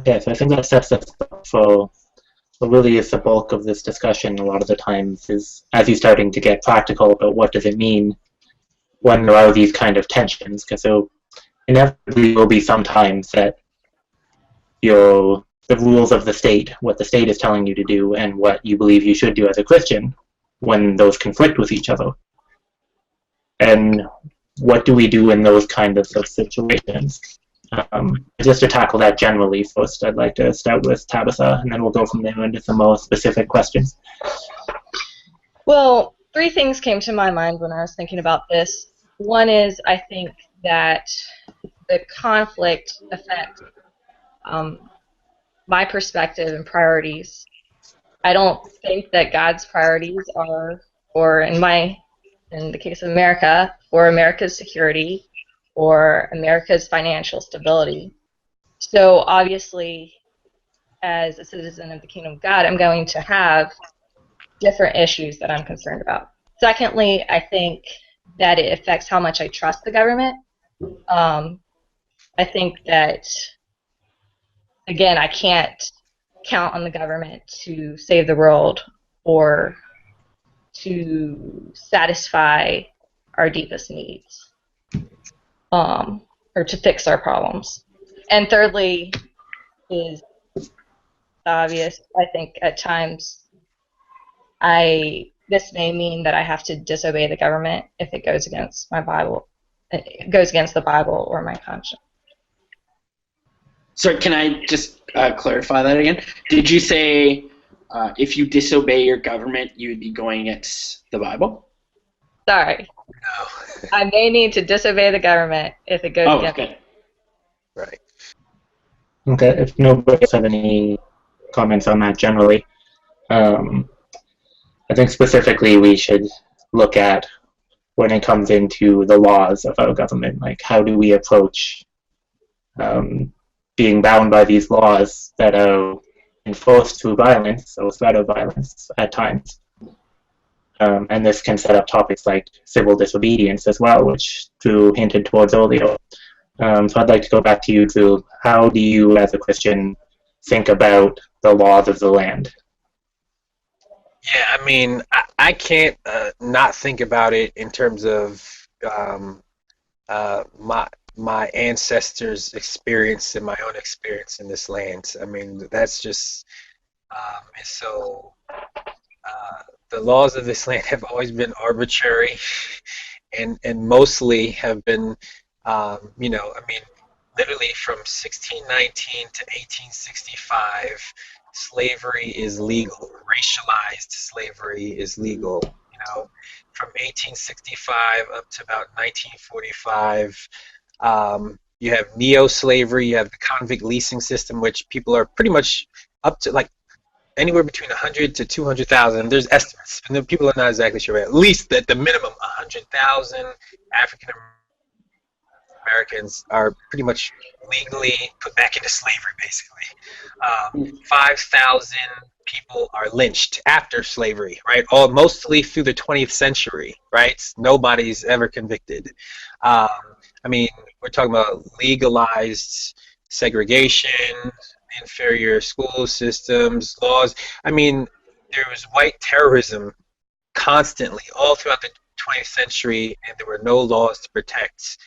Okay, so I think that sets us up for what really is the bulk of this discussion a lot of the times is as you're starting to get practical about what does it mean when there are these kind of tensions, because there inevitably will be some times that the rules of the state, what the state is telling you to do, and what you believe you should do as a Christian, when those conflict with each other. And what do we do in those kind of situations? Just to tackle that generally first, I'd like to start with Tabitha, and then we'll go from there into some more specific questions. Well, three things came to my mind when I was thinking about this. One is I think that the conflict affects my perspective and priorities. I don't think that God's priorities are, or in the case of America, for America's security or America's financial stability. So obviously, as a citizen of the Kingdom of God, I'm going to have different issues that I'm concerned about. Secondly, I think that it affects how much I trust the government. I think that, again, I can't count on the government to save the world or to satisfy our deepest needs, or to fix our problems. And thirdly is obvious. I think at times this may mean that I have to disobey the government if it goes against my Bible. It goes against the Bible or my conscience. So can I just clarify that again? Did you say if you disobey your government, you would be going against the Bible? Sorry. No. I may need to disobey the government if it goes against. Okay. Right. Okay, if nobody has any comments on that generally, I think specifically we should look at when it comes into the laws of our government, like how do we approach being bound by these laws that are enforced through violence, or threat of violence at times. And this can set up topics like civil disobedience as well, which Drew hinted towards earlier. So I'd like to go back to you, Drew. How do you, as a Christian, think about the laws of the land? Yeah, I mean, I can't not think about it in terms of my ancestors' experience and my own experience in this land. I mean, that's just, and so the laws of this land have always been arbitrary, and mostly have been, you know, I mean, literally from 1619 to 1865, slavery is legal. Racialized slavery is legal. You know, from 1865 up to about 1945. You have neo-slavery, you have the convict leasing system, which people are pretty much up to like anywhere between 100 to 200,000. There's estimates, and people are not exactly sure, but at least at the minimum 100,000 African Americans are pretty much legally put back into slavery, basically. 5,000 people are lynched after slavery, right? All mostly through the 20th century, right? Nobody's ever convicted. I mean, we're talking about legalized segregation, inferior school systems, laws. I mean, there was white terrorism constantly all throughout the 20th century, and there were no laws to protect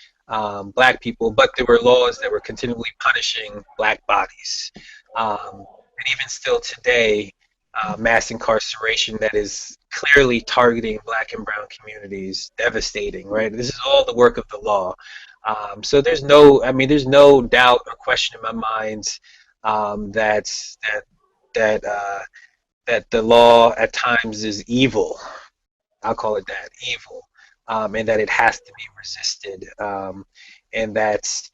black people, but there were laws that were continually punishing black bodies. And even still today, mass incarceration that is clearly targeting black and brown communities, devastating, right? This is all the work of the law. So there's no, I mean, there's no doubt or question in my mind that the law at times is evil. I'll call it that, evil, and that it has to be resisted, and that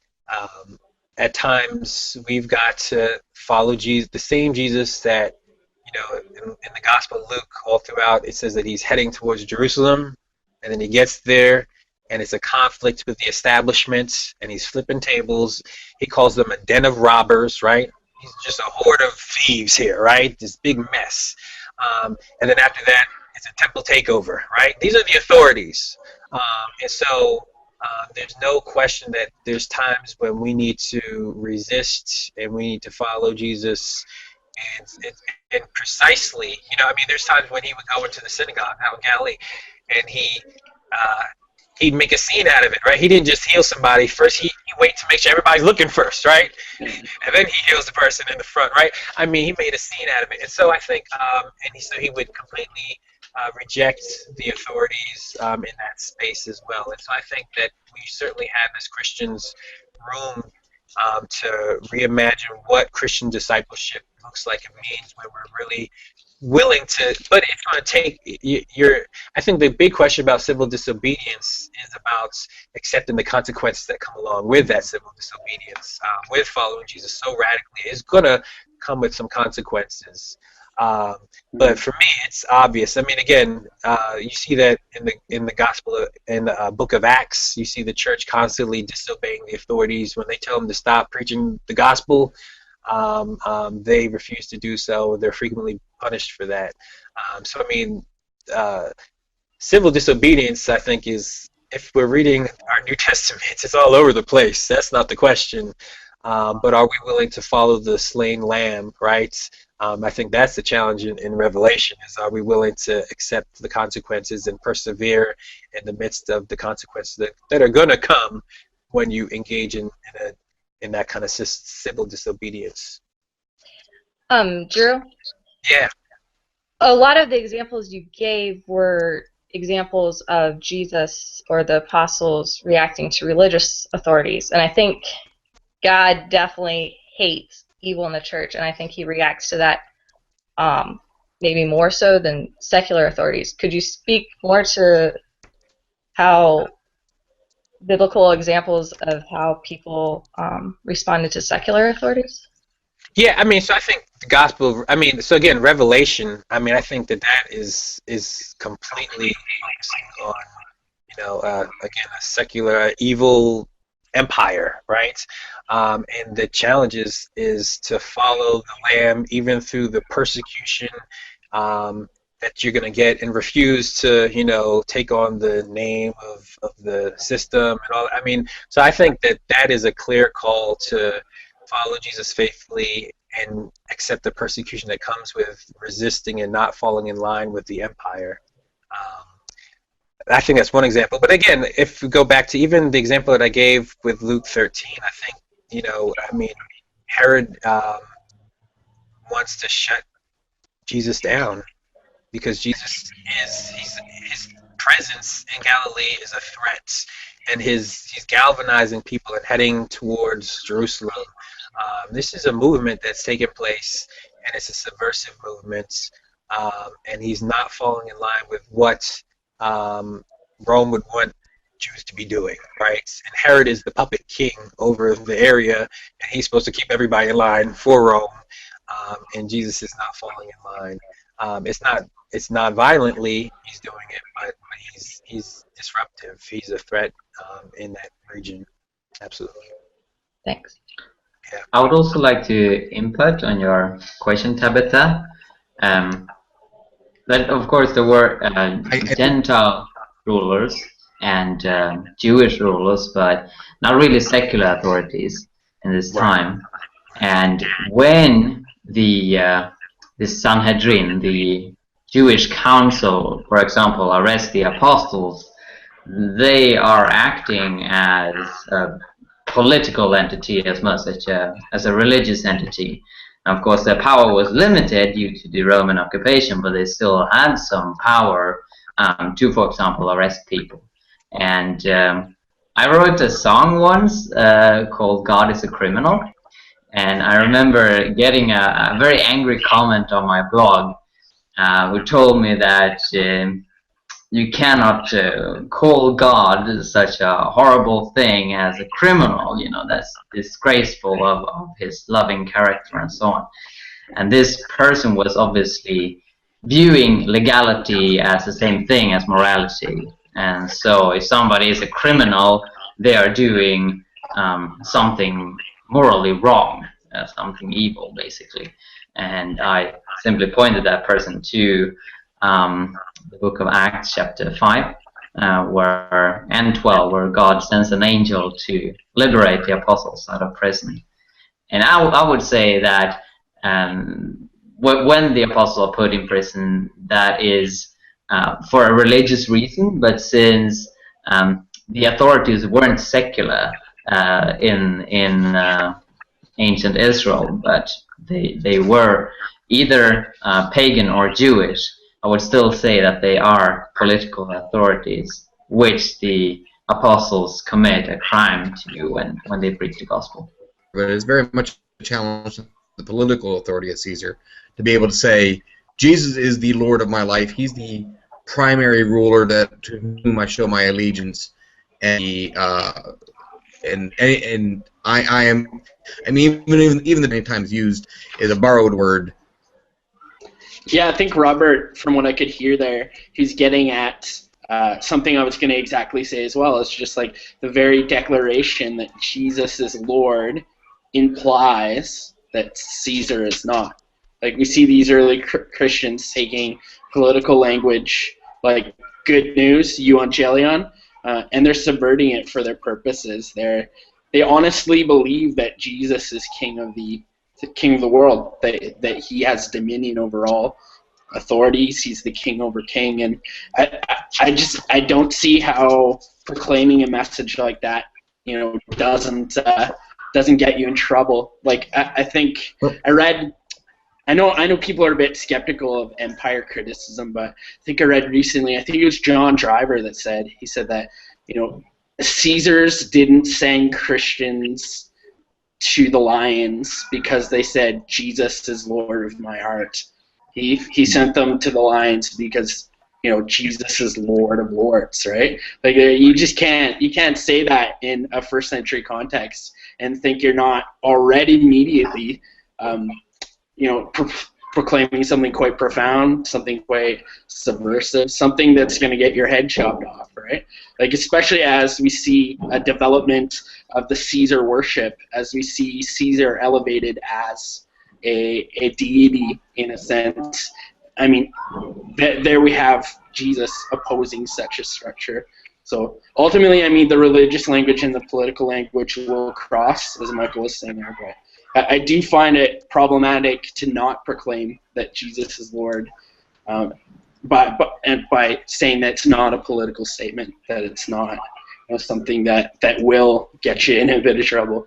at times we've got to follow Jesus, the same Jesus that, you know, in the Gospel of Luke, all throughout, it says that he's heading towards Jerusalem, and then he gets there, and it's a conflict with the establishment, and he's flipping tables. He calls them a den of robbers, right? He's just a horde of thieves here, right? This big mess. And then after that, it's a temple takeover, right? These are the authorities. And so There's no question that there's times when we need to resist and we need to follow Jesus, and precisely, I mean, there's times when he would go into the synagogue out in Galilee, and he'd make a scene out of it, right? He didn't just heal somebody. First, he'd wait to make sure everybody's looking first, right? And then he heals the person in the front, right? I mean, he made a scene out of it. And so I think, so he would completely reject the authorities in that space as well. And so I think that we certainly have, as Christians, room to reimagine what Christian discipleship looks like and means when we're really willing to, but it's going to take I think the big question about civil disobedience is about accepting the consequences that come along with that civil disobedience, with following Jesus so radically. It's going to come with some consequences. But for me, it's obvious. I mean, again, you see that in the gospel, in the book of Acts, you see the church constantly disobeying the authorities. When they tell them to stop preaching the gospel, they refuse to do so. They're frequently punished for that. So I mean, civil disobedience, I think, is, if we're reading our New Testament, it's all over the place. That's not the question. But are we willing to follow the slain lamb, right? I think that's the challenge in Revelation, is are we willing to accept the consequences and persevere in the midst of the consequences that are going to come when you engage in that kind of civil disobedience. Drew? Yeah. A lot of the examples you gave were examples of Jesus or the apostles reacting to religious authorities, and I think God definitely hates evil in the church, and I think he reacts to that maybe more so than secular authorities. Could you speak more to how biblical examples of how people responded to secular authorities? Yeah, I mean, so I think the gospel, I mean, so again, Revelation, I mean, I think that is completely focusing on, again, a secular evil empire, right? And the challenge is to follow the Lamb even through the persecution that you're going to get, and refuse to, take on the name of the system and all. I mean, so I think that is a clear call to follow Jesus faithfully and accept the persecution that comes with resisting and not falling in line with the empire. I think that's one example. But again, if we go back to even the example that I gave with Luke 13, I think, I mean, Herod wants to shut Jesus down because Jesus his presence in Galilee is a threat, and he's galvanizing people and heading towards Jerusalem. This is a movement that's taken place, and it's a subversive movement, and he's not falling in line with what Rome would want Jews to be doing, right? And Herod is the puppet king over the area, and he's supposed to keep everybody in line for Rome, and Jesus is not falling in line. It's not violently he's doing it, but he's disruptive. He's a threat in that region. Absolutely. Thanks. Yeah. I would also like to input on your question, Tabitha. That of course there were Gentile rulers and Jewish rulers, but not really secular authorities in this time. And when the Sanhedrin, the Jewish council, for example, arrest the apostles, they are acting as a political entity as much as a religious entity. And of course, their power was limited due to the Roman occupation, but they still had some power to, for example, arrest people. And I wrote a song once called "God is a Criminal," and I remember getting a very angry comment on my blog, who told me that you cannot call God such a horrible thing as a criminal, that's disgraceful of his loving character and so on. And this person was obviously viewing legality as the same thing as morality. And so if somebody is a criminal, they are doing something morally wrong, something evil, basically. And I simply pointed that person to the book of Acts, chapter 5, and 12, where God sends an angel to liberate the apostles out of prison. And I would say that when the apostles are put in prison, that is for a religious reason, but since the authorities weren't secular in ancient Israel, but they were either pagan or Jewish, I would still say that they are political authorities, which the apostles commit a crime to when they preach the gospel. But it's very much a challenge to the political authority of Caesar to be able to say, Jesus is the Lord of my life. He's the primary ruler to whom I show my allegiance, and I am. I mean, even the many times used is a borrowed word. Yeah, I think Robert, from what I could hear there, he's getting at something I was going to exactly say as well. It's just like the very declaration that Jesus is Lord implies that Caesar is not. Like, we see these early Christians taking political language like good news, euangelion, and they're subverting it for their purposes. They honestly believe that Jesus is king of the world, that he has dominion over all authorities. He's the king over king, and I don't see how proclaiming a message like that, doesn't get you in trouble. Like, I think I know people are a bit skeptical of empire criticism, but I think I read recently, I think it was John Driver that said that, Caesars didn't send Christians to the lions because they said Jesus is Lord of my heart. He sent them to the lions because Jesus is Lord of lords, right? Like, you can't say that in a first century context and think you're not already immediately proclaiming something quite profound, something quite subversive, something that's going to get your head chopped off, right? Like, especially as we see a development of the Caesar worship, as we see Caesar elevated as a deity in a sense. I mean, there we have Jesus opposing such a structure. So ultimately, I mean, the religious language and the political language will cross, as Michael was saying there, but I do find it problematic to not proclaim that Jesus is Lord, by saying that it's not a political statement, that it's not something that will get you in a bit of trouble.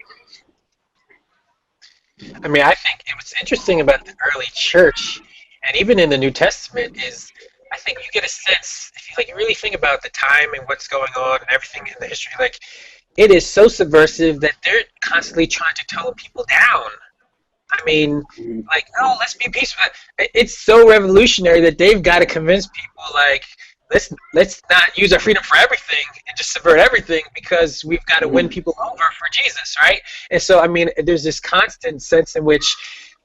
I mean, I think what's interesting about the early church, and even in the New Testament, is I think you get a sense, if you really think about the time and what's going on and everything in the history, like, it is so subversive that they're constantly trying to tone people down. I mean, like, oh, let's be peaceful. It's so revolutionary that they've got to convince people, like, let's not use our freedom for everything and just subvert everything because we've got to win people over for Jesus, right? And so, I mean, there's this constant sense in which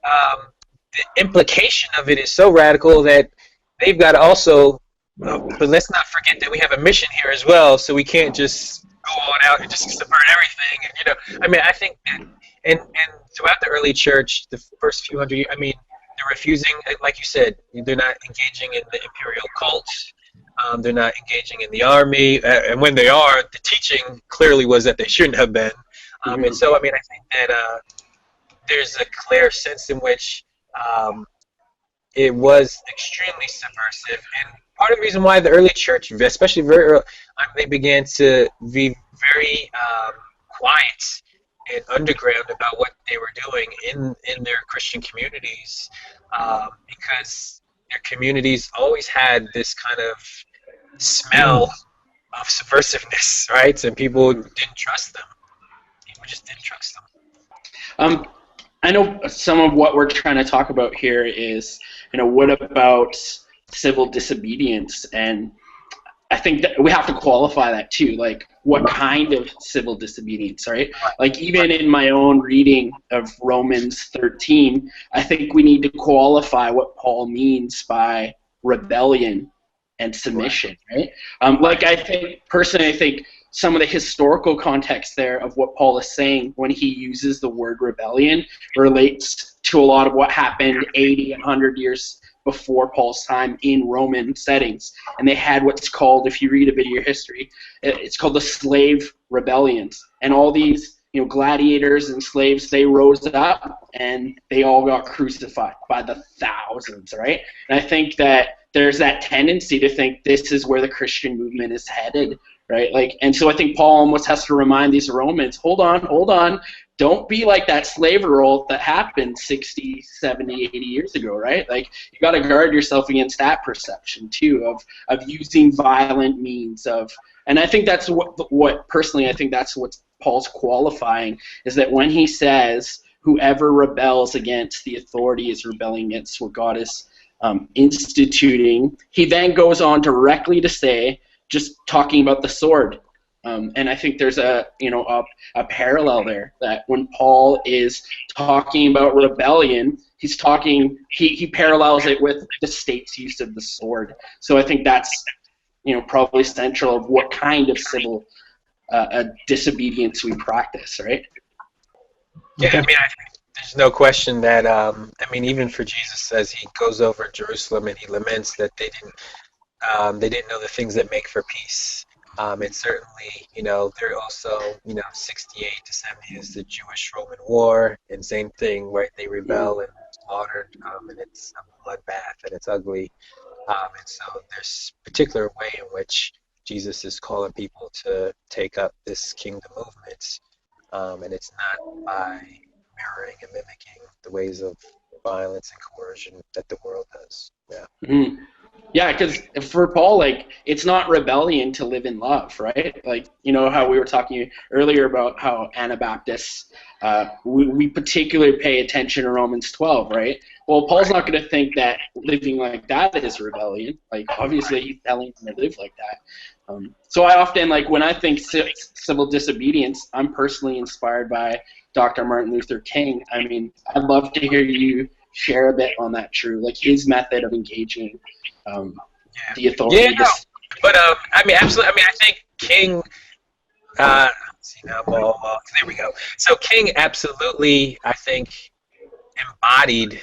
the implication of it is so radical that they've got to also, but let's not forget that we have a mission here as well, so we can't just go on out and just subvert everything. And, I mean, I think that, and throughout the early church, the first few hundred years, I mean, they're refusing, like you said, they're not engaging in the imperial cults. They're not engaging in the army, and when they are, the teaching clearly was that they shouldn't have been. And so, I mean, I think that there's a clear sense in which it was extremely subversive, and part of the reason why the early church, especially very early, they began to be very quiet and underground about what they were doing in their Christian communities, because their communities always had this kind of smell of subversiveness, right? And people didn't trust them. People just didn't trust them. I know some of what we're trying to talk about here is, what about civil disobedience? And I think that we have to qualify that too. Like, what kind of civil disobedience, right? Like, even in my own reading of Romans 13, I think we need to qualify what Paul means by rebellion and submission, right? Like, I think some of the historical context there of what Paul is saying when he uses the word rebellion relates to a lot of what happened 80 and 100 years before Paul's time in Roman settings, and they had what's called, if you read a bit of your history, it's called the slave rebellions, and all these gladiators and slaves, they rose up and they all got crucified by the thousands, right? And I think that there's that tendency to think this is where the Christian movement is headed, right? And so I think Paul almost has to remind these Romans, hold on, don't be like that slave revolt that happened 60, 70, 80 years ago, right? You got to guard yourself against that perception too of using violent means of. And I think that's what personally, I think that's what Paul's qualifying, is that when he says whoever rebels against the authority is rebelling against what God is instituting, he then goes on directly to say, just talking about the sword. And I think there's a parallel there, that when Paul is talking about rebellion, he's talking, he parallels it with the state's use of the sword. So I think that's probably central of what kind of civil disobedience we practice, right? Yeah, I mean, I think there's no question that even for Jesus, as he goes over Jerusalem and he laments that they didn't know the things that make for peace. And certainly, they're also, 68 to 70 is the Jewish-Roman War, and same thing, right? They rebel and slaughtered, and it's a bloodbath, and it's ugly. And so there's a particular way in which Jesus is calling people to take up this kingdom movement, and it's not by mirroring and mimicking the ways of violence and coercion that the world does. Yeah. Mm-hmm. Yeah, because for Paul, it's not rebellion to live in love, right? How we were talking earlier about how Anabaptists, we particularly pay attention to Romans 12, right? Well, Paul's not going to think that living like that is rebellion. Obviously, he's telling them to live like that. So I often, when I think civil disobedience, I'm personally inspired by Dr. Martin Luther King. I mean, I'd love to hear you share a bit on that, True, his method of engaging the authority. Yeah, no. But absolutely. I think King. See now, there we go. So King absolutely, I think, embodied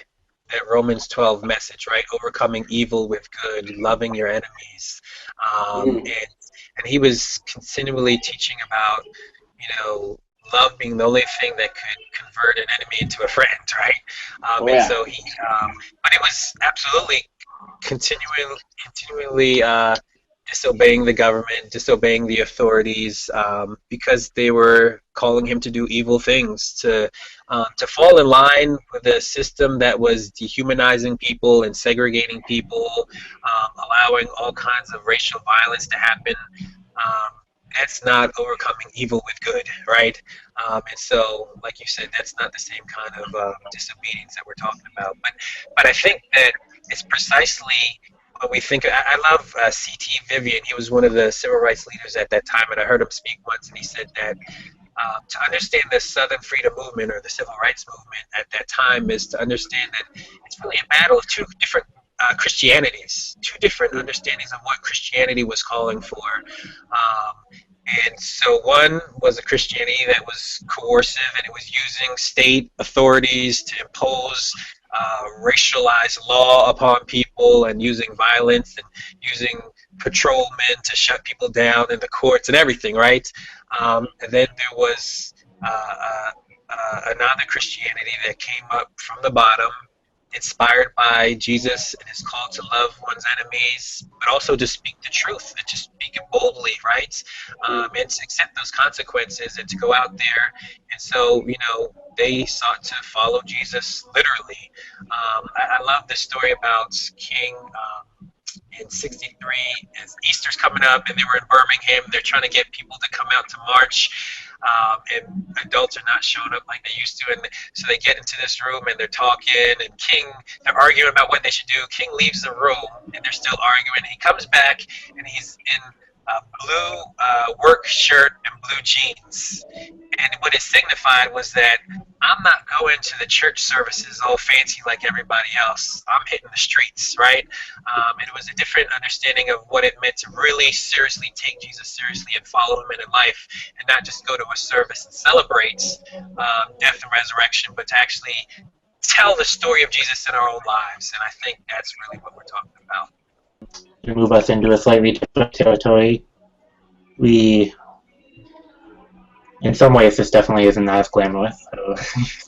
that Romans 12 message, right? Overcoming evil with good, loving your enemies, and he was continually teaching about, love being the only thing that could convert an enemy into a friend, right? And so he, but it was absolutely continually disobeying the government, disobeying the authorities, because they were calling him to do evil things, to fall in line with a system that was dehumanizing people and segregating people, allowing all kinds of racial violence to happen. That's not overcoming evil with good, right? And so, like you said, that's not the same kind of disobedience that we're talking about. But I think that it's precisely when we think. I love C.T. Vivian. He was one of the civil rights leaders at that time, and I heard him speak once, and he said that to understand the Southern Freedom Movement or the Civil Rights Movement at that time is to understand that it's really a battle of two different Christianities, two different understandings of what Christianity was calling for. And so one was a Christianity that was coercive, and it was using state authorities to impose racialized law upon people, and using violence and using patrolmen to shut people down in the courts and everything, right? And then there was another Christianity that came up from the bottom, inspired by Jesus and his call to love one's enemies, but also to speak the truth and to speak it boldly, right? And to accept those consequences and to go out there. And so, they sought to follow Jesus literally. I love this story about King in '63. As Easter's coming up, and they were in Birmingham. They're trying to get people to come out to march. And adults are not showing up like they used to, and so they get into this room and they're talking, and they're arguing about what they should do. King leaves the room and they're still arguing. He comes back and he's in a blue work shirt and blue jeans, and what it signified was that I'm not going to the church services all fancy like everybody else. I'm hitting the streets, right? And it was a different understanding of what it meant to really seriously take Jesus seriously and follow him in life, and not just go to a service and celebrate death and resurrection, but to actually tell the story of Jesus in our own lives, and I think that's really what we're talking about. To move us into a slightly different territory, in some ways, this definitely isn't as glamorous,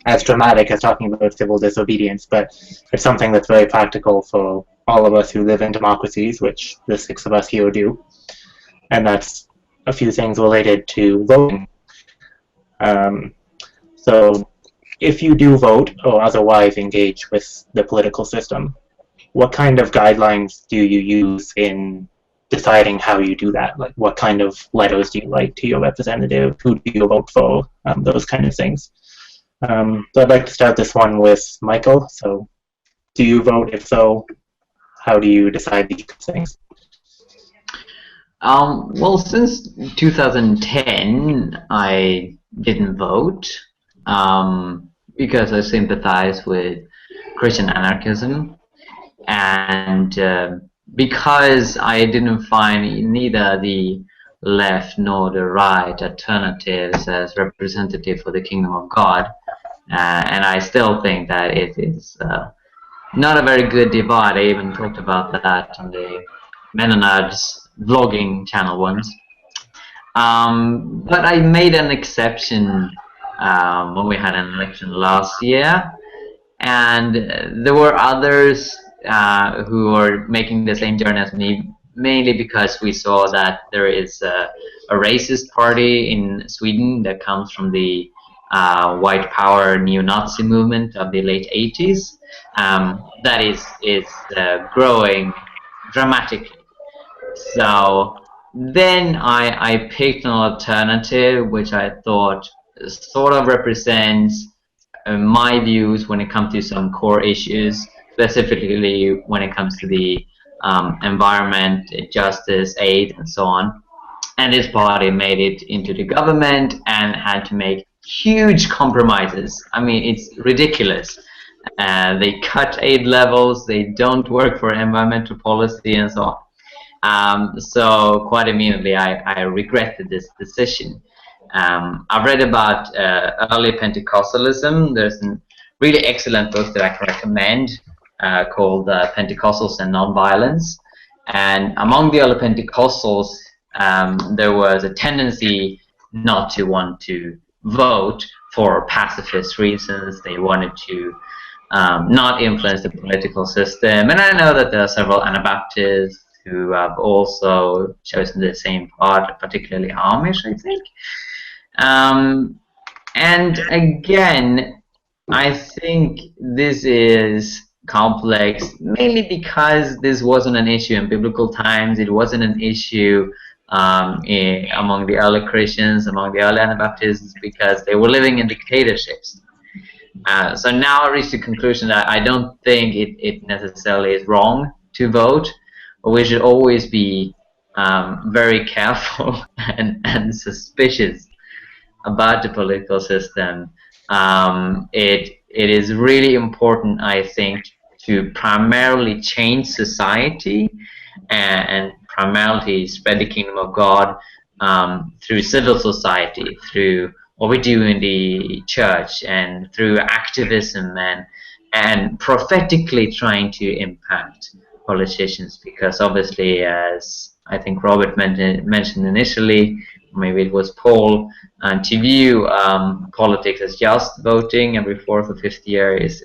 as dramatic as talking about civil disobedience, but it's something that's very practical for all of us who live in democracies, which the 6 of us here do, and that's a few things related to voting. So, if you do vote or otherwise engage with the political system, what kind of guidelines do you use in deciding how you do that? Like, what kind of letters do you write to your representative? Who do you vote for? Those kind of things. So I'd like to start this one with Micael. So, do you vote? If so, how do you decide these things? Well, since 2010, I didn't vote because I sympathize with Christian anarchism, and because I didn't find neither the left nor the right alternatives as representative for the kingdom of God, and I still think that it is not a very good divide. I even talked about that on the MennoNerds vlogging channel once. But I made an exception when we had an election last year, and there were others who are making the same journey as me, mainly because we saw that there is a racist party in Sweden that comes from the white power neo-Nazi movement of the late 80s that is growing dramatically. So then I picked an alternative which I thought sort of represents my views when it comes to some core issues, specifically when it comes to the environment, justice, aid, and so on. And this party made it into the government and had to make huge compromises. I mean, it's ridiculous. They cut aid levels, they don't work for environmental policy, and so on. So quite immediately I regretted this decision. I've read about early Pentecostalism. There's a really excellent book that I can recommend called Pentecostals and Nonviolence. And among the early Pentecostals, there was a tendency not to want to vote for pacifist reasons. They wanted to not influence the political system. And I know that there are several Anabaptists who have also chosen the same path, particularly Amish, I think. And again, I think this is complex, mainly because this wasn't an issue in biblical times. It wasn't an issue among the early Christians, among the early Anabaptists, because they were living in dictatorships. So now I reached the conclusion that I don't think it necessarily is wrong to vote, but we should always be very careful and suspicious about the political system. It is really important, I think, to primarily change society and primarily spread the kingdom of God through civil society, through what we do in the church, and through activism and prophetically trying to impact politicians, because obviously, as I think Robert mentioned initially, maybe it was Paul, to view politics as just voting every 4th or 5th year is,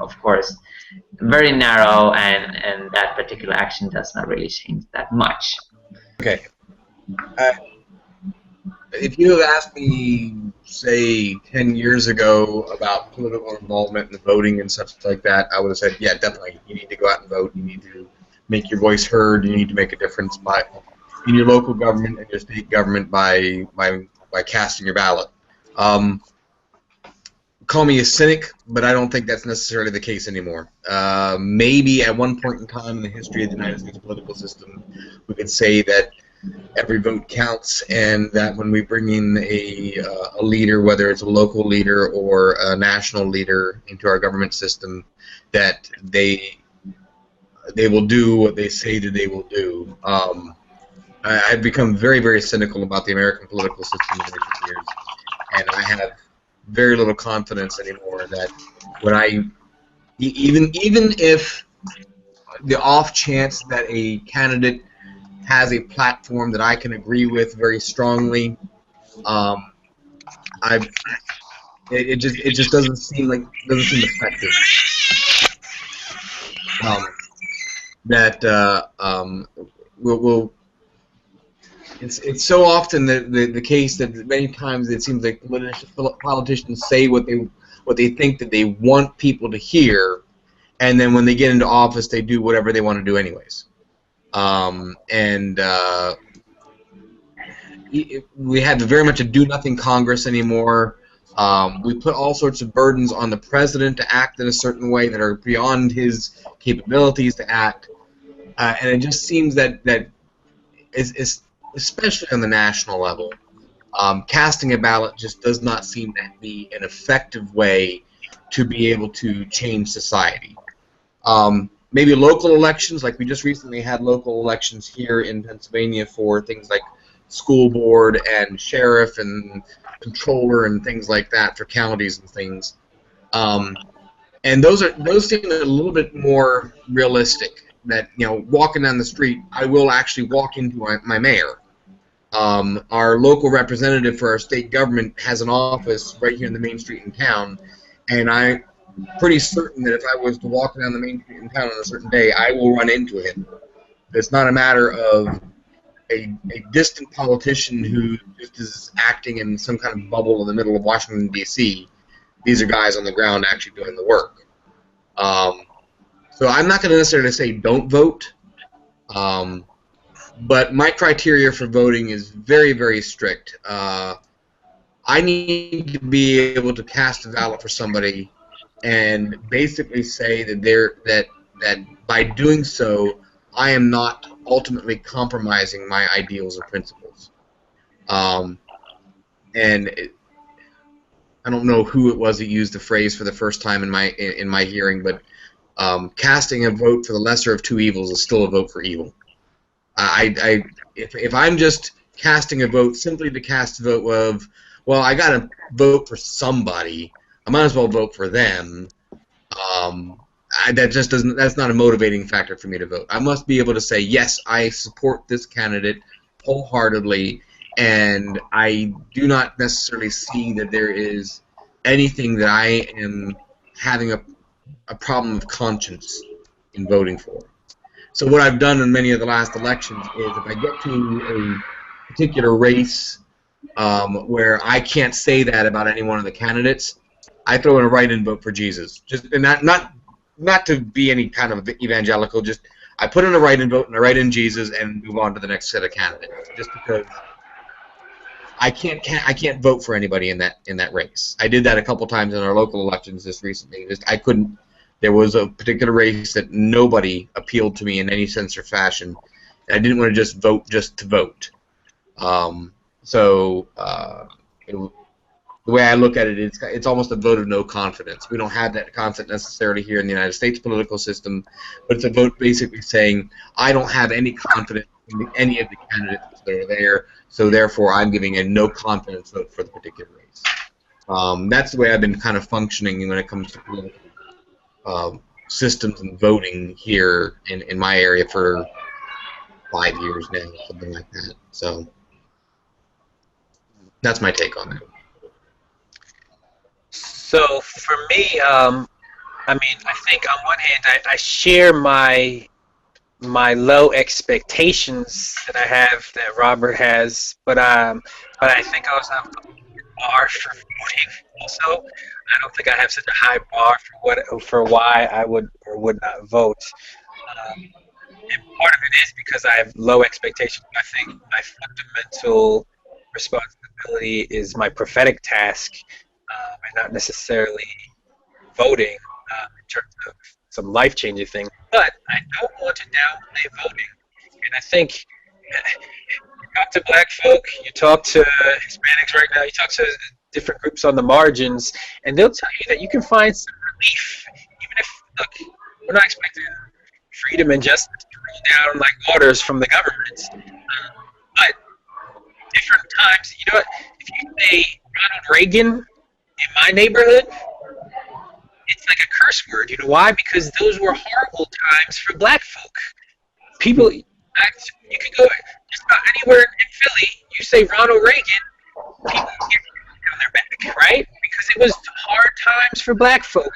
of course, very narrow, and that particular action does not really change that much. Okay. If you had asked me, say, 10 years ago about political involvement and voting and such like that, I would have said, yeah, definitely, you need to go out and vote, you need to make your voice heard, you need to make a difference in your local government and your state government by casting your ballot. Call me a cynic, but I don't think that's necessarily the case anymore. Maybe at one point in time in the history of the United States political system, we could say that every vote counts, and that when we bring in a leader, whether it's a local leader or a national leader into our government system, that they will do what they say that they will do. I've become very, very cynical about the American political system in recent years, and I have very little confidence anymore that when I Even if the off chance that a candidate has a platform that I can agree with very strongly, it just doesn't seem effective. It's so often the case that many times it seems like politicians say what they think that they want people to hear, and then when they get into office, they do whatever they want to do anyways. We have very much a do-nothing Congress anymore. We put all sorts of burdens on the president to act in a certain way that are beyond his capabilities to act, and it just seems that is especially on the national level, casting a ballot just does not seem to be an effective way to be able to change society. Maybe local elections, like we just recently had local elections here in Pennsylvania for things like school board and sheriff and controller and things like that for counties and things. And those seem a little bit more realistic. That, you know, walking down the street, I will actually walk into my mayor. Our local representative for our state government has an office right here in the main street in town, and I'm pretty certain that if I was to walk down the main street in town on a certain day, I will run into him. It's not a matter of a distant politician who just is acting in some kind of bubble in the middle of Washington, D.C. These are guys on the ground actually doing the work. So I'm not going to necessarily say don't vote, but my criteria for voting is very, very strict. I need to be able to cast a ballot for somebody and basically say that by doing so, I am not ultimately compromising my ideals and principles. I don't know who it was that used the phrase for the first time in my hearing, but casting a vote for the lesser of two evils is still a vote for evil. If I'm just casting a vote simply to cast a vote of, well, I got to vote for somebody, I might as well vote for them. That just doesn't. That's not a motivating factor for me to vote. I must be able to say, yes, I support this candidate wholeheartedly, and I do not necessarily see that there is anything that I am having a problem of conscience in voting for. So what I've done in many of the last elections is if I get to a particular race where I can't say that about any one of the candidates, I throw in a write-in vote for Jesus. And not to be any kind of evangelical, just I put in a write-in vote and I write in Jesus and move on to the next set of candidates, just because I can't vote for anybody in that race. I did that a couple times in our local elections just recently. I couldn't. There was a particular race that nobody appealed to me in any sense or fashion. And I didn't want to just vote just to vote. The way I look at it, it's almost a vote of no confidence. We don't have that concept necessarily here in the United States political system, but it's a vote basically saying, I don't have any confidence in any of the candidates that are there, so therefore I'm giving a no confidence vote for the particular race. That's the way I've been kind of functioning when it comes to political systems and voting here in my area for 5 years now, something like that. So that's my take on that. So for me, I mean, I think on one hand, I share my low expectations that I have that Robert has, but I think I also have a bar for voting. Also, I don't think I have such a high bar for why I would or would not vote. And part of it is because I have low expectations. I think my fundamental responsibility is my prophetic task. And not necessarily voting in terms of some life-changing thing. But I don't want to downplay voting. And I think you talk to black folk, you talk to Hispanics right now, you talk to different groups on the margins, and they'll tell you that you can find some relief. Even if, look, we're not expecting freedom and justice to roll down like waters from the government. But different times, you know what, if you say Ronald Reagan in my neighborhood, it's like a curse word. You know why? Because those were horrible times for black folk. People, you can go just about anywhere in Philly, you say Ronald Reagan, people get on their back, right? Because it was hard times for black folk.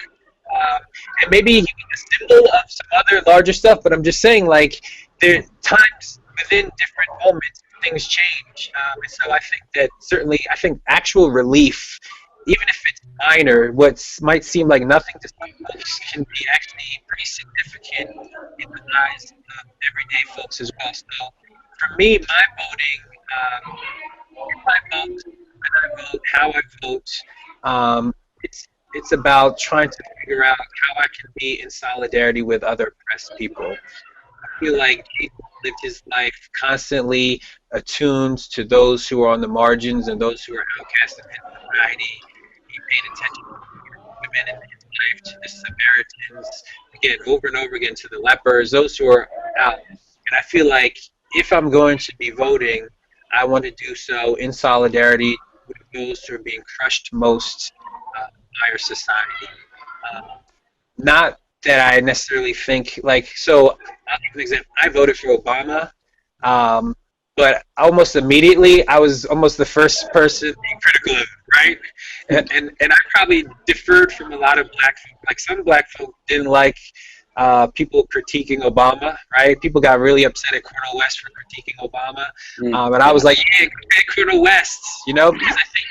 And maybe he was a symbol of some other larger stuff, but I'm just saying, like, there times within different moments, things change. And so I think that certainly, I think actual relief, even if it's minor, what might seem like nothing to some folks can be actually pretty significant in the eyes of everyday folks as well. So for me, my voting, if I vote, when I vote, how I vote, it's about trying to figure out how I can be in solidarity with other oppressed people. I feel like Jesus lived his life constantly attuned to those who are on the margins and those who are outcast in society. He paid attention to women in his life, to the Samaritans, again, over and over again, to the lepers, those who are out. And I feel like if I'm going to be voting, I want to do so in solidarity with those who are being crushed most by our society. Not that I necessarily think, like, so, I'll give an example. I voted for Obama, but almost immediately, I was almost the first person being critical of it, right? And I probably differed from a lot of black folk. Like, some black folk didn't like people critiquing Obama, right? People got really upset at Cornel West for critiquing Obama. And I was like, yeah, go ahead, Cornel West, you know, because I think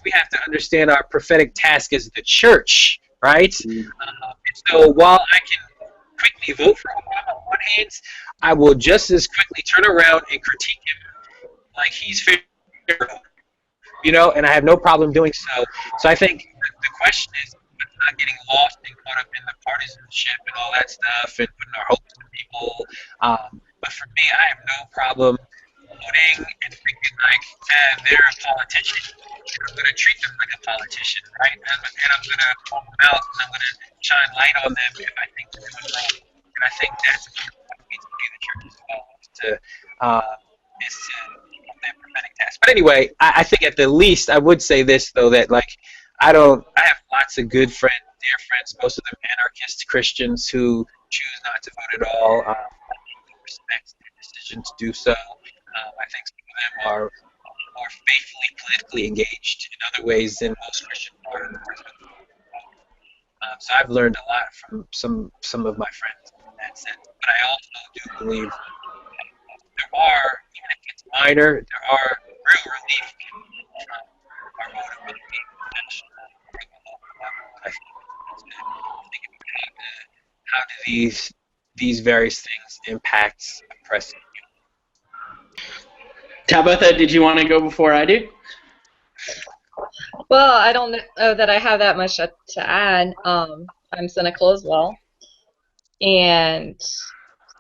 we have to understand our prophetic task as the church, right? So while I can quickly vote for Obama on one hand, I will just as quickly turn around and critique him like he's Pharaoh, you know, and I have no problem doing so. So I think the question is not getting lost and caught up in the partisanship and all that stuff and putting our hopes in people. But for me, I have no problem voting and thinking like, they're a politician. I'm going to treat them like a politician, right? And I'm going to call them out, and I'm going to shine light on them if I think they're doing wrong. And I think that's what needs to be the church as well, is to keep that prophetic task. But anyway, I think at the least, I would say this, though, that, like, I have lots of good friends, dear friends, most of them anarchist Christians who choose not to vote at all. I respect their decision to do so. I think some of them are more faithfully politically engaged in other ways than most Christians are. So I've learned a lot from some of my friends in that sense. But I also do believe there are, even if it's minor, there are real relief from our vote of really being national. I think about how do these various things impact oppressed people. Tabitha, did you want to go before I do? Well, I don't know that I have that much to add. I'm cynical as well. And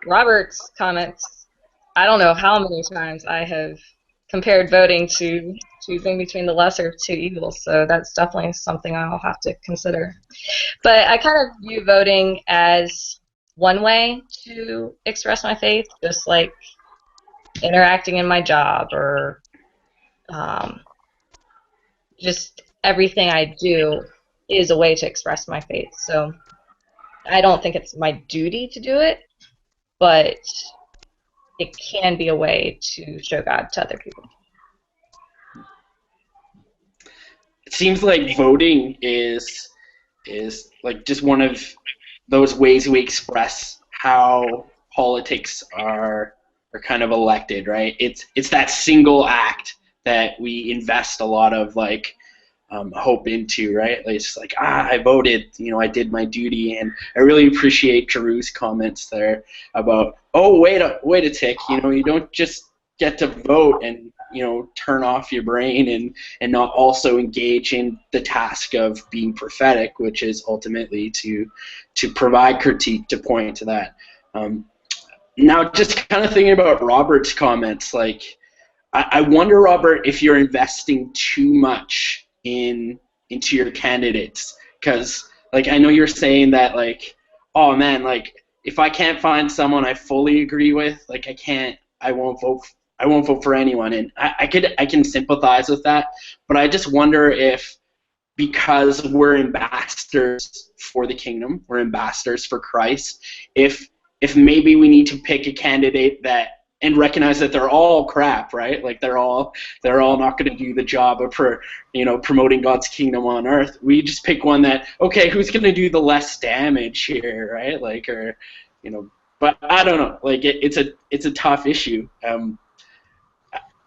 Robert's comments, I don't know how many times I have compared voting to choosing between the lesser of two evils, so that's definitely something I'll have to consider. But I kind of view voting as one way to express my faith, just like interacting in my job or just everything I do is a way to express my faith. So I don't think it's my duty to do it, but it can be a way to show God to other people. It seems like voting is like just one of those ways we express how politics are kind of elected, right? It's that single act that we invest a lot of like hope into, right? Like, it's like, I voted, I did my duty, and I really appreciate Drew's comments there about, oh, wait a tick, you don't just get to vote and turn off your brain and not also engage in the task of being prophetic, which is ultimately to provide critique, to point to that. Now, just kind of thinking about Robert's comments, like, I wonder, Robert, if you're investing too much into your candidates, because, like, I know you're saying that, like, oh man, like, if I can't find someone I fully agree with, like, I won't vote for anyone, and I can sympathize with that, but I just wonder if because we're ambassadors for the kingdom, we're ambassadors for Christ, if maybe we need to pick a candidate that and recognize that they're all crap, right? Like they're all not going to do the job of promoting God's kingdom on earth. We just pick one that, okay, who's going to do the less damage here, right? Like, or but I don't know. Like it's a tough issue.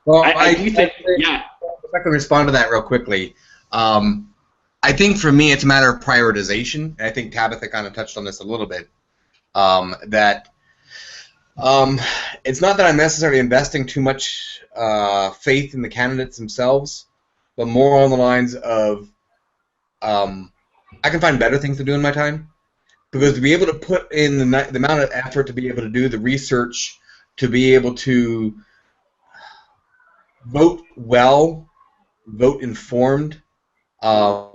Well, I do think, yeah. If I can respond to that real quickly, I think for me it's a matter of prioritization. And I think Tabitha kind of touched on this a little bit. It's not that I'm necessarily investing too much faith in the candidates themselves, but more on the lines of I can find better things to do in my time. Because to be able to put in the amount of effort to be able to do the research, to be able to vote well, vote informed. I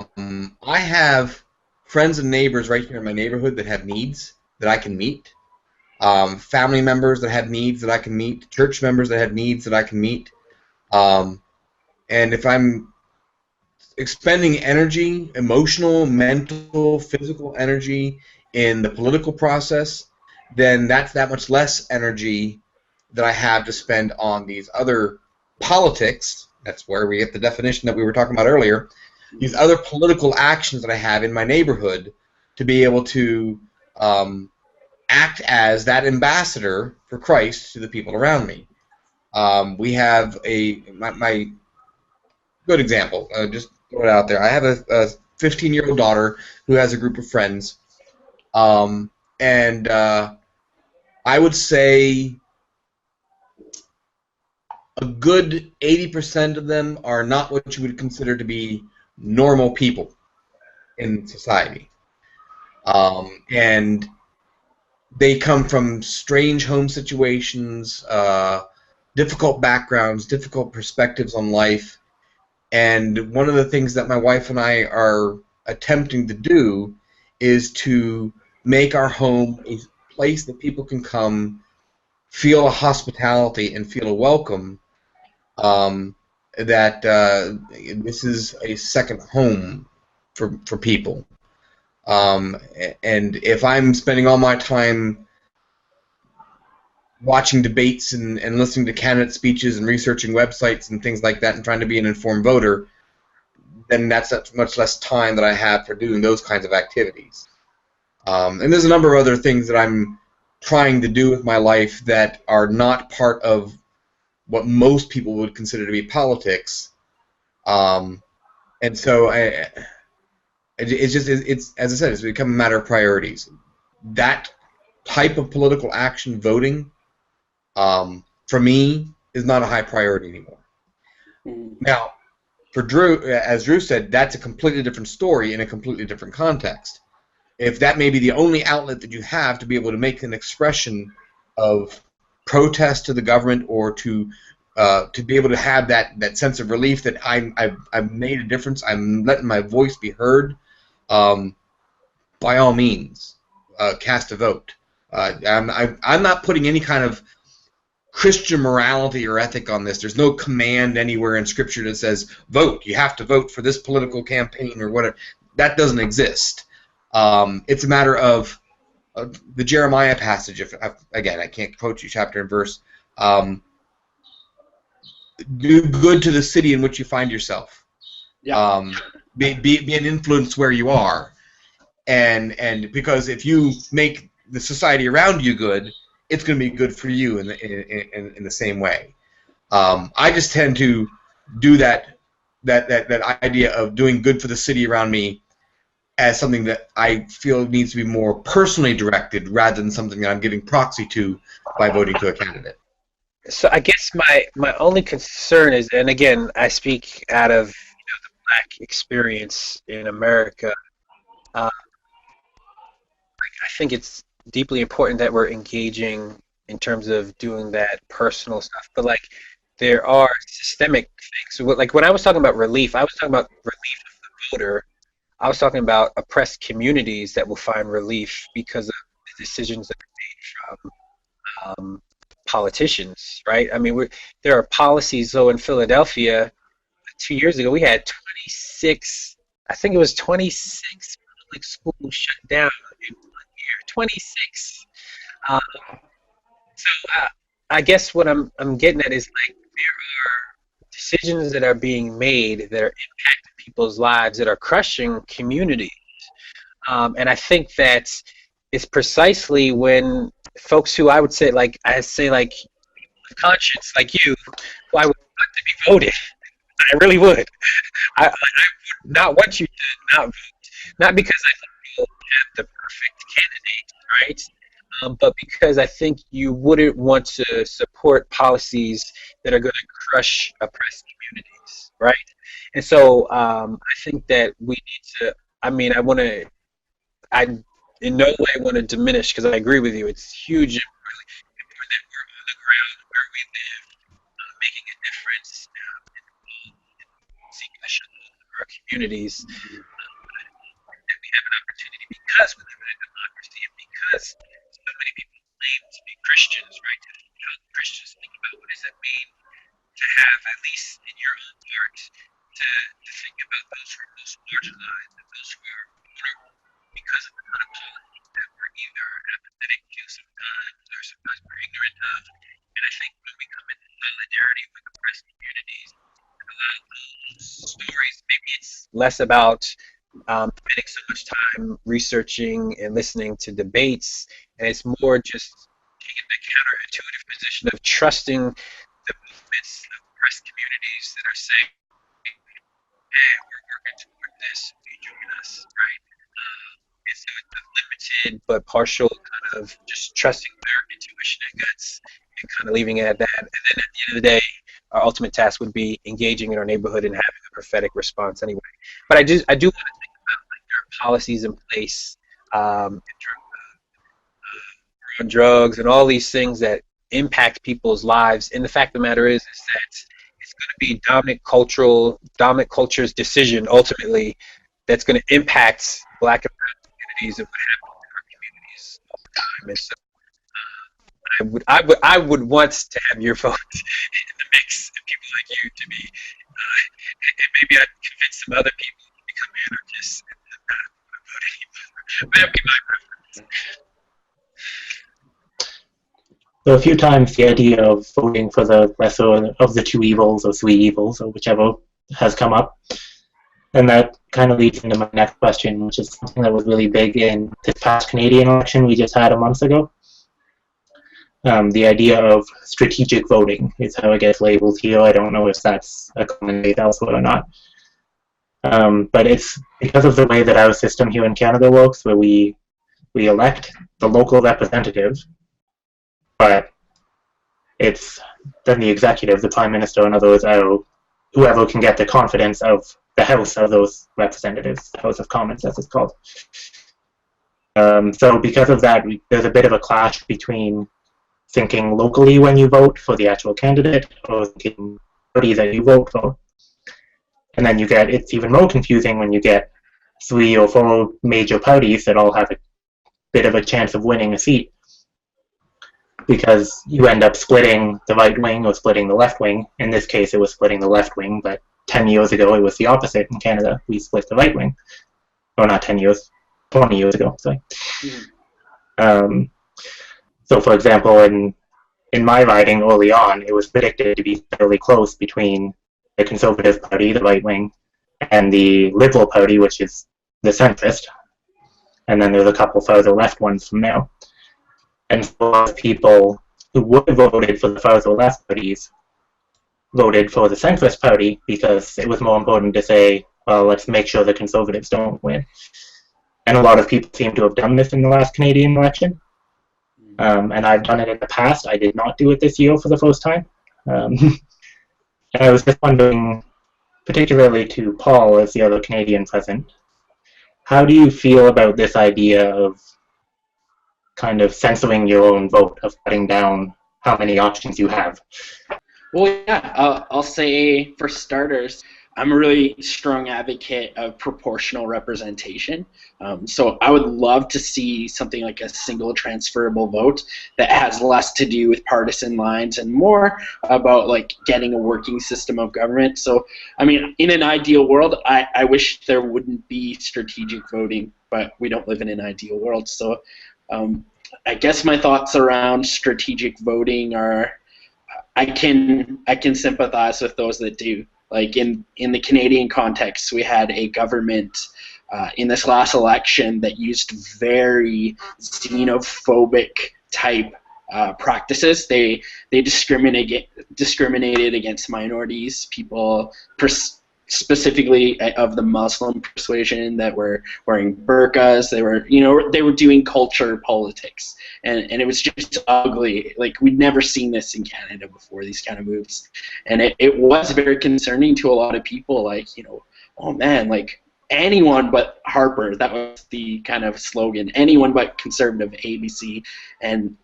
have friends and neighbors right here in my neighborhood that have needs that I can meet. Family members that have needs that I can meet. Church members that have needs that I can meet. And if I'm expending energy, emotional, mental, physical energy in the political process, then that's that much less energy that I have to spend on these other politics. That's where we get the definition that we were talking about earlier. These other political actions that I have in my neighborhood to be able to act as that ambassador for Christ to the people around me. We have my good example. Just throw it out there. I have a 15-year-old daughter who has a group of friends, and I would say a good 80% of them are not what you would consider to be normal people in society. And they come from strange home situations, difficult backgrounds, difficult perspectives on life. And one of the things that my wife and I are attempting to do is to make our home a place that people can come, feel a hospitality and feel a welcome, that this is a second home for people. And if I'm spending all my time watching debates and listening to candidate speeches and researching websites and things like that and trying to be an informed voter, then that's much less time that I have for doing those kinds of activities. And there's a number of other things that I'm trying to do with my life that are not part of what most people would consider to be politics. And so it's as I said, it's become a matter of priorities. That type of political action, voting, for me, is not a high priority anymore. Now, for Drew, as Drew said, that's a completely different story in a completely different context. If that may be the only outlet that you have to be able to make an expression of protest to the government, or to be able to have that sense of relief that I've made a difference, I'm letting my voice be heard, by all means, cast a vote. I'm not putting any kind of Christian morality or ethic on this. There's no command anywhere in Scripture that says vote. You have to vote for this political campaign or whatever. That doesn't exist. It's a matter of the Jeremiah passage. Again, I can't quote you chapter and verse. Do good to the city in which you find yourself. Yeah. Be an influence where you are, and because if you make the society around you good, it's going to be good for you in the same way. I just tend to do that idea of doing good for the city around me as something that I feel needs to be more personally directed, rather than something that I'm giving proxy to by voting to a candidate. So I guess my only concern is, and again, I speak out of the Black experience in America. I think it's deeply important that we're engaging in terms of doing that personal stuff. But there are systemic things. So when I was talking about relief, I was talking about relief of the voter. I was talking about oppressed communities that will find relief because of the decisions that are made from politicians, right? I mean, there are policies. So in Philadelphia, 2 years ago, we had 26 I think it was 26 public schools shut down in 1 year. 26. Um, so I guess what I'm getting at is like there are decisions that are being made that are impacting people's lives that are crushing communities. And I think that it's precisely when folks who I would say like with conscience like you, who I would want to be voted. I really would. I would not want you to not vote. Not because I think you'll have the perfect candidate, right? But because I think you wouldn't want to support policies that are going to crush oppressed communities, right? And so I think that we need to, I in no way want to diminish, because I agree with you, it's huge and really important that we're on the ground where we live, making a difference, and seeking the shalom of our communities. That we have an opportunity because we live in a democracy and because so many people claim to be Christians, right? To help Christians think about what does it mean to have, at least in your own heart, to think about those who are most marginalized and those who are vulnerable because of the kind of policies that we're either apathetic to sometimes or sometimes we're ignorant of. And I think when we come into solidarity with oppressed communities and allow those stories, maybe it's less about spending so much time researching and listening to debates, and it's more just taking the counterintuitive position of trusting the movements of oppressed communities that are saying, hey, we're working toward this, will you join us, right? And so it's a limited but partial kind of just trusting their intuition and guts and kind of leaving it at that. And then at the end of the day, our ultimate task would be engaging in our neighborhood and having a prophetic response anyway. But I do want to think about like there are policies in place on drugs and all these things that impact people's lives. And the fact of the matter is that it's going to be dominant culture's decision ultimately that's going to impact Black and brown communities and what happens in our communities all the time. And so I would want to have your vote in the mix and people like you to be, and maybe I'd convince some other people to become anarchists and not vote anymore. But that would be my preference. So a few times the idea of voting for the lesser of the two evils or three evils or whichever has come up. And that kind of leads into my next question, which is something that was really big in this past Canadian election we just had a month ago. The idea of strategic voting is how it gets labeled here. I don't know if that's a common name elsewhere or not. But it's because of the way that our system here in Canada works, where we elect the local representative, but it's then the executive, the Prime Minister, in other words, whoever can get the confidence of the House of those representatives, the House of Commons, as it's called. So because of that, there's a bit of a clash between thinking locally when you vote for the actual candidate or thinking party that you vote for. And then it's even more confusing when you get 3 or 4 major parties that all have a bit of a chance of winning a seat, because you end up splitting the right wing or splitting the left wing. In this case, it was splitting the left wing, but 10 years ago, it was the opposite in Canada. We split the right wing. Or not 10 years, 20 years ago, sorry. So, for example, in my riding early on, it was predicted to be fairly close between the Conservative Party, the right wing, and the Liberal Party, which is the centrist. And then there's a couple further left ones from there. And so a lot of people who would have voted for the further left parties voted for the centrist party because it was more important to say, well, let's make sure the Conservatives don't win. And a lot of people seem to have done this in the last Canadian election. And I've done it in the past. I did not do it this year for the first time. And I was just wondering, particularly to Paul as the other Canadian present, how do you feel about this idea of kind of censoring your own vote, of cutting down how many options you have? Well, yeah, I'll say for starters, I'm a really strong advocate of proportional representation. So I would love to see something like a single transferable vote that has less to do with partisan lines and more about like getting a working system of government. So, I mean, in an ideal world, I wish there wouldn't be strategic voting, but we don't live in an ideal world. So I guess my thoughts around strategic voting are, I can sympathize with those that do. Like in the Canadian context, we had a government in this last election that used very xenophobic type practices. They discriminated against minorities, people specifically of the Muslim persuasion that were wearing burqas. They were doing culture politics, and it was just ugly. Like, we'd never seen this in Canada before, these kind of moves, and it was very concerning to a lot of people. Like, oh man, like anyone but Harper. That was the kind of slogan. Anyone but conservative ABC, and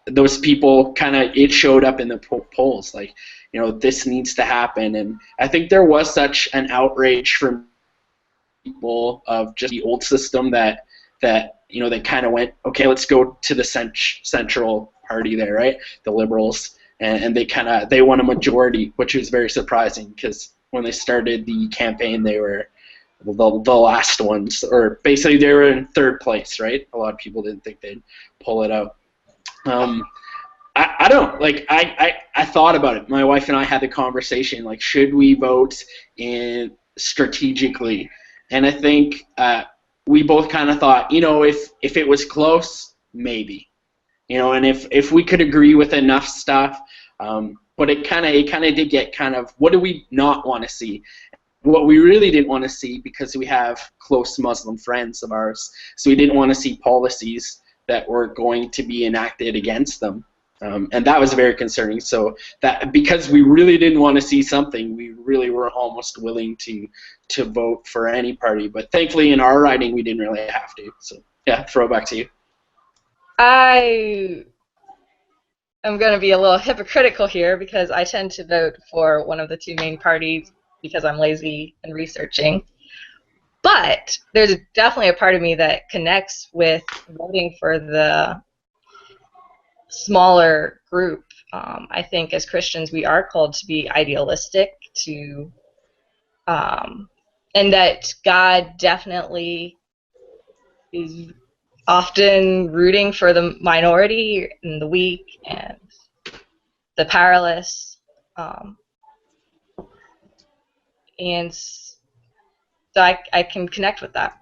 those people it showed up in the polls. Like, this needs to happen. And I think there was such an outrage from people of just the old system that they kind of went, okay, let's go to the central party there, right? The Liberals, and they won a majority, which was very surprising because when they started the campaign, they were the last ones, or basically they were in third place, right? A lot of people didn't think they'd pull it out. I don't, like, I thought about it. My wife and I had the conversation, like, should we vote in strategically? And I think we both kind of thought, if it was close, maybe. And if we could agree with enough stuff, but it kind of did get what do we not want to see? What we really didn't want to see, because we have close Muslim friends of ours, so we didn't want to see policies that were going to be enacted against them. And that was very concerning. So that, because we really didn't want to see something, we really were almost willing to vote for any party. But thankfully, in our riding, we didn't really have to. So yeah, throw it back to you. I am going to be a little hypocritical here because I tend to vote for one of the two main parties because I'm lazy and researching. But there's definitely a part of me that connects with voting for the smaller group. I think as Christians we are called to be idealistic, and that God definitely is often rooting for the minority and the weak and the powerless. And so I can connect with that.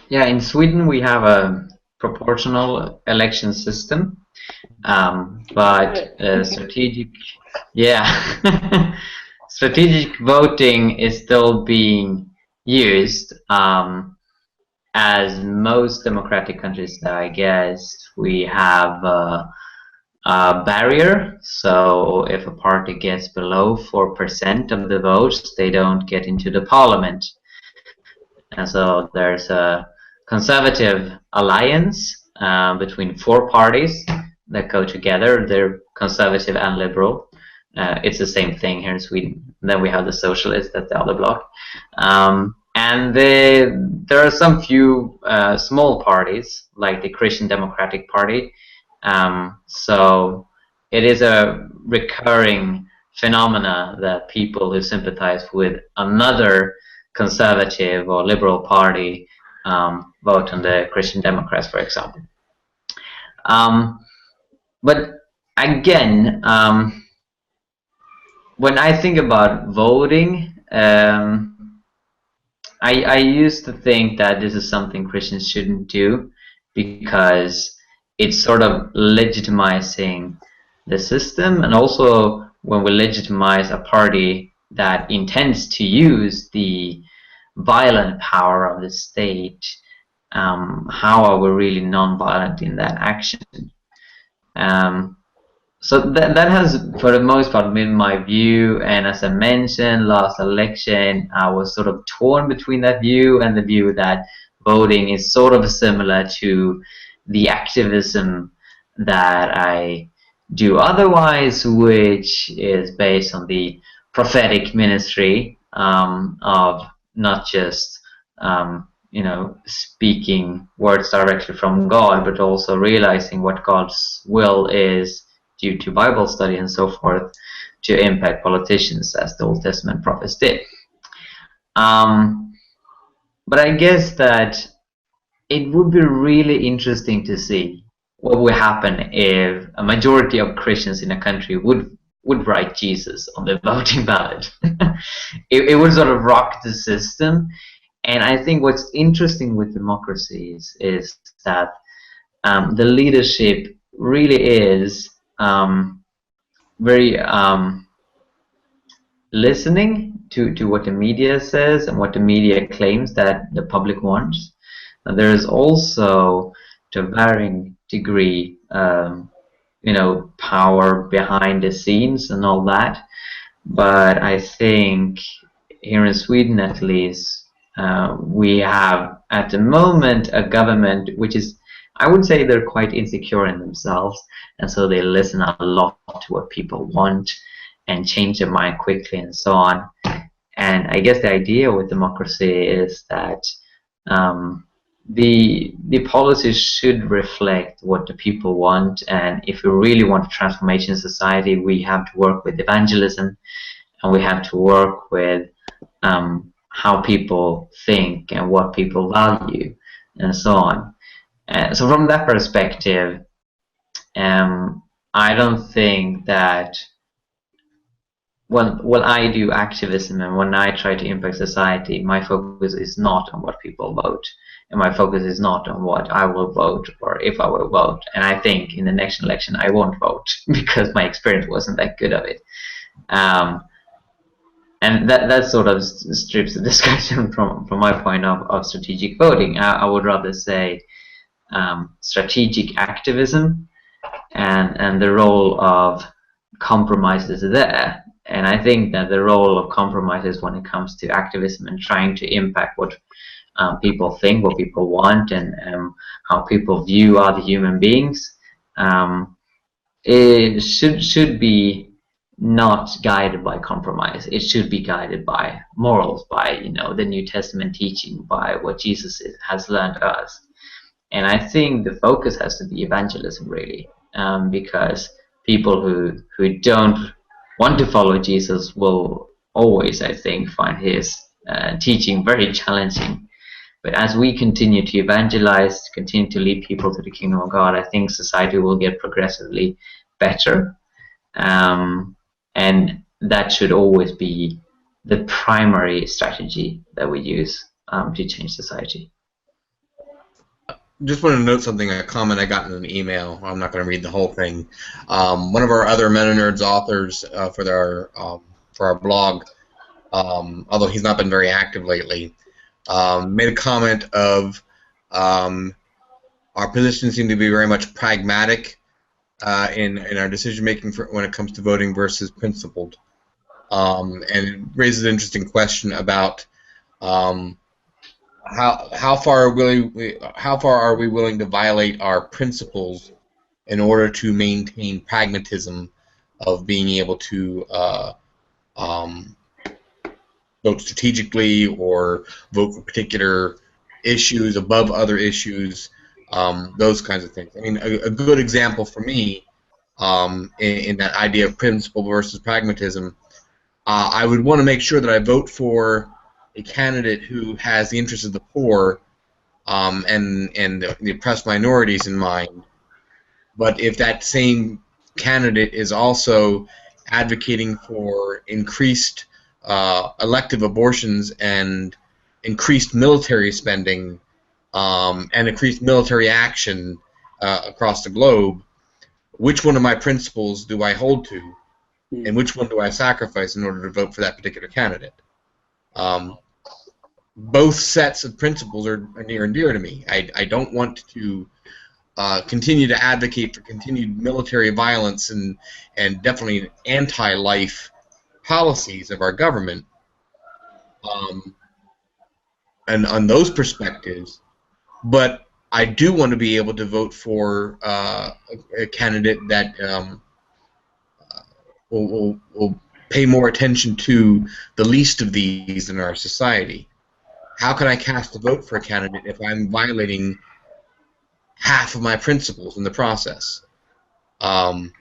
Yeah, in Sweden we have a proportional election system, but strategic voting is still being used. As most democratic countries, I guess, we have a barrier. So if a party gets below 4% of the votes, they don't get into the parliament. And so there's a conservative alliance between 4 parties that go together. They're conservative and liberal. It's the same thing here in Sweden. Then we have the socialists, that's the other bloc. And there are some few small parties, like the Christian Democratic Party. So it is a recurring phenomena that people who sympathize with another conservative or liberal party vote on the Christian Democrats, for example. But again, when I think about voting, I used to think that this is something Christians shouldn't do because it's sort of legitimizing the system, and also when we legitimize a party that intends to use the violent power of the state, how are we really non-violent in that action? So that has, for the most part, been my view. And as I mentioned, last election, I was sort of torn between that view and the view that voting is sort of similar to the activism that I do otherwise, which is based on the prophetic ministry of not just speaking words directly from God, but also realizing what God's will is due to Bible study and so forth to impact politicians, as the Old Testament prophets did. But I guess that it would be really interesting to see what would happen if a majority of Christians in a country would write Jesus on the voting ballot. It would sort of rock the system. And I think what's interesting with democracies is that the leadership really is very listening to what the media says and what the media claims that the public wants. And there is also, to a varying degree, power behind the scenes and all that. But I think here in Sweden, at least, we have at the moment a government which is, I would say, they're quite insecure in themselves, and so they listen a lot to what people want and change their mind quickly and so on. And I guess the idea with democracy is that the policies should reflect what the people want, and if we really want a transformation in society, we have to work with evangelism, and we have to work with how people think and what people value and so on. So from that perspective, I don't think that when I do activism and when I try to impact society, my focus is not on what people vote, and my focus is not on what I will vote or if I will vote. And I think in the next election I won't vote because my experience wasn't that good of it. And that sort of strips the discussion from my point of strategic voting. I would rather say strategic activism and the role of compromises there. And I think that the role of compromises when it comes to activism and trying to impact what people think, what people want, and how people view other human beings, it should be not guided by compromise. It should be guided by morals, by the New Testament teaching, by what Jesus has learned us. And I think the focus has to be evangelism, really, because people who don't want to follow Jesus will always, I think, find his teaching very challenging. But as we continue to evangelize, continue to lead people to the kingdom of God, I think society will get progressively better. And that should always be the primary strategy that we use to change society. Just want to note something, a comment I got in an email. I'm not going to read the whole thing. One of our other MennoNerds authors for our blog, although he's not been very active lately, made a comment of our position seemed to be very much pragmatic in our decision making when it comes to voting versus principled, and it raises an interesting question about how far are we willing to violate our principles in order to maintain pragmatism of being able to vote strategically or vote for particular issues above other issues, those kinds of things. I mean, a good example for me in that idea of principle versus pragmatism, I would want to make sure that I vote for a candidate who has the interests of the poor and the oppressed minorities in mind. But if that same candidate is also advocating for increased elective abortions and increased military spending and increased military action across the globe, which one of my principles do I hold to, and which one do I sacrifice in order to vote for that particular candidate? Both sets of principles are near and dear to me. I don't want to continue to advocate for continued military violence and definitely anti-life policies of our government. And on those perspectives, but I do want to be able to vote for a candidate that will pay more attention to the least of these in our society. How can I cast a vote for a candidate if I'm violating half of my principles in the process? Again,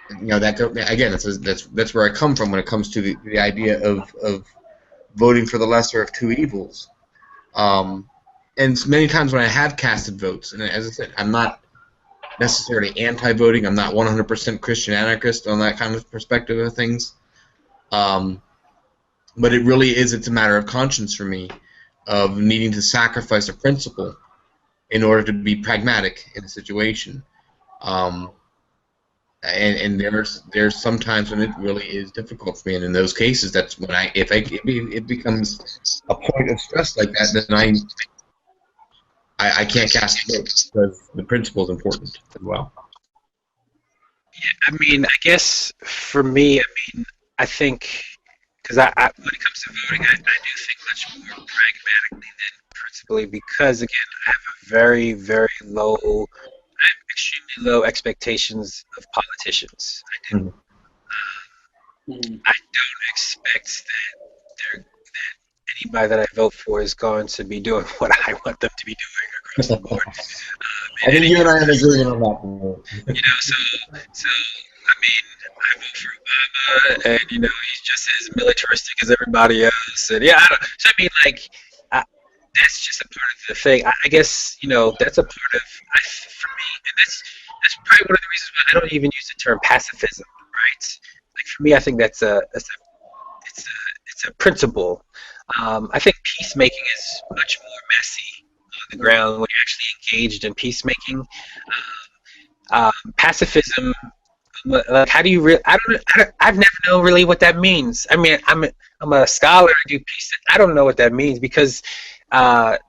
that's where I come from when it comes to the idea of voting for the lesser of two evils. And many times when I have casted votes, and as I said, I'm not necessarily anti-voting. I'm not 100% Christian anarchist on that kind of perspective of things. But it really is, it's a matter of conscience for me, of needing to sacrifice a principle in order to be pragmatic in a situation. And there's some times when it really is difficult for me, and in those cases, that's when if it becomes a point of stress like that, then I can't cast a vote because the principle is important as well. Yeah, I mean, I guess for me, I think, because when it comes to voting, I do think much more pragmatically than principally, because again, I have a very, very extremely low expectations of politicians. I do. I don't expect that anybody that I vote for is going to be doing what I want them to be doing across the board. I think you and I are in agreement on that. You know, so I mean, I vote for Obama, and you know, he's just as militaristic as everybody else, and yeah, so I mean, like, that's just a part of the thing. I guess, you know, that's a part of, for me, and that's probably one of the reasons why I don't even use the term pacifism, right? Like, for me, I think it's a principle. I think peacemaking is much more messy on the ground when you're actually engaged in peacemaking. Pacifism, like, how do you I've never known really what that means. I mean, I'm a scholar, I do peace. I don't know what that means, because we're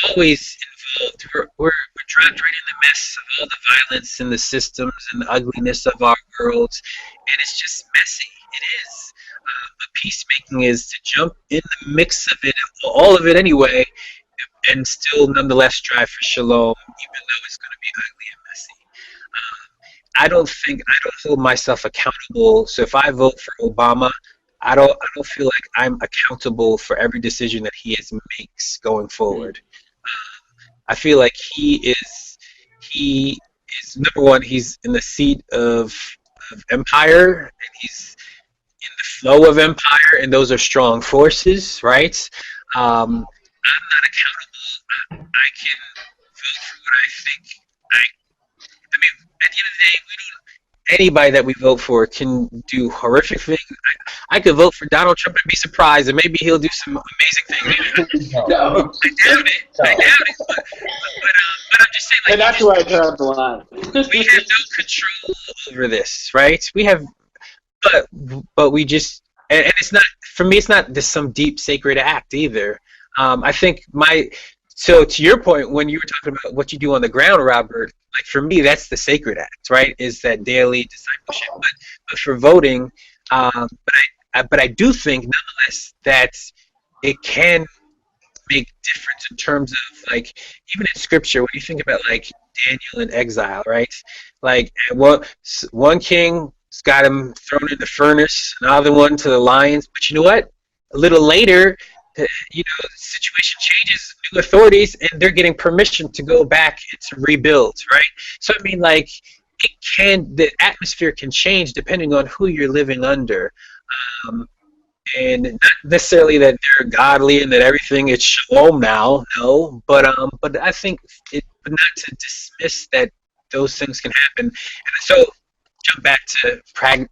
always involved. We're dropped right in the mess of all the violence and the systems and the ugliness of our worlds, and it's just messy. It is. But peacemaking is to jump in the mix of it, all of it anyway, and still nonetheless strive for shalom, even though it's going to be ugly and messy. I don't hold myself accountable. So if I vote for Obama, I don't feel like I'm accountable for every decision that he makes going forward. I feel like he is number one. He's in the seat of empire, and he's in the flow of empire, and those are strong forces, right? I'm not accountable. I can vote for what I think. I mean, at the end of the day, anybody that we vote for can do horrific things. I could vote for Donald Trump and be surprised, and maybe he'll do some amazing things. No. I doubt it. But I'm just saying, like, And that's why I turn up the line. we have no control over this, right? We have, but we just, and it's not, for me, it's not just some deep sacred act either. I think so to your point, when you were talking about what you do on the ground, Robert, like, for me, that's the sacred act, right? Is that daily discipleship. But for voting, but I do think, nonetheless, that it can make difference in terms of, like, even in Scripture, when you think about, like, Daniel in exile, right? Like, one king's got him thrown in the furnace, another one to the lions. But you know what? A little later, you know, the situation changes, new authorities, and they're getting permission to go back and to rebuild, right? So, I mean, like, the atmosphere can change depending on who you're living under. And not necessarily that they're godly and that everything is shalom now, no, but I think but not to dismiss that those things can happen. And so, jump back to pragmatism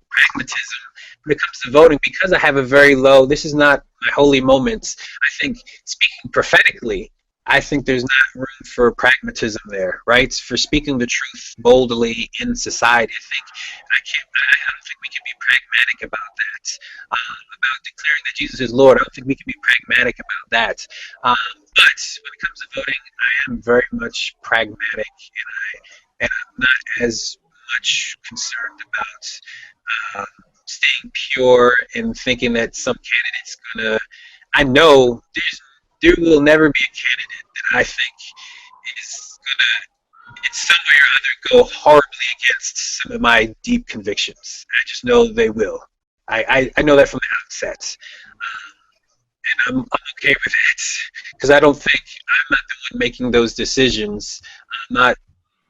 when it comes to voting, because I have a very low, this is not my holy moments. I think, speaking prophetically, I think there's not room for pragmatism there, right? For speaking the truth boldly in society, I don't think we can be pragmatic about that. About declaring that Jesus is Lord, I don't think we can be pragmatic about that. But when it comes to voting, I am very much pragmatic, and I'm not as much concerned about staying pure and thinking that some candidate's gonna. I know there will never be a candidate that I think is gonna, in some way or other, go horribly against some of my deep convictions. I just know they will. I know that from the outset. And I'm okay with it, because I don't think I'm not the one making those decisions. I'm not,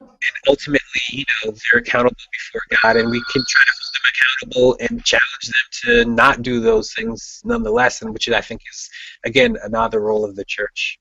and ultimately, they're accountable before God, and we can try to hold them accountable and challenge them to not do those things nonetheless, and which I think is, again, another role of the church.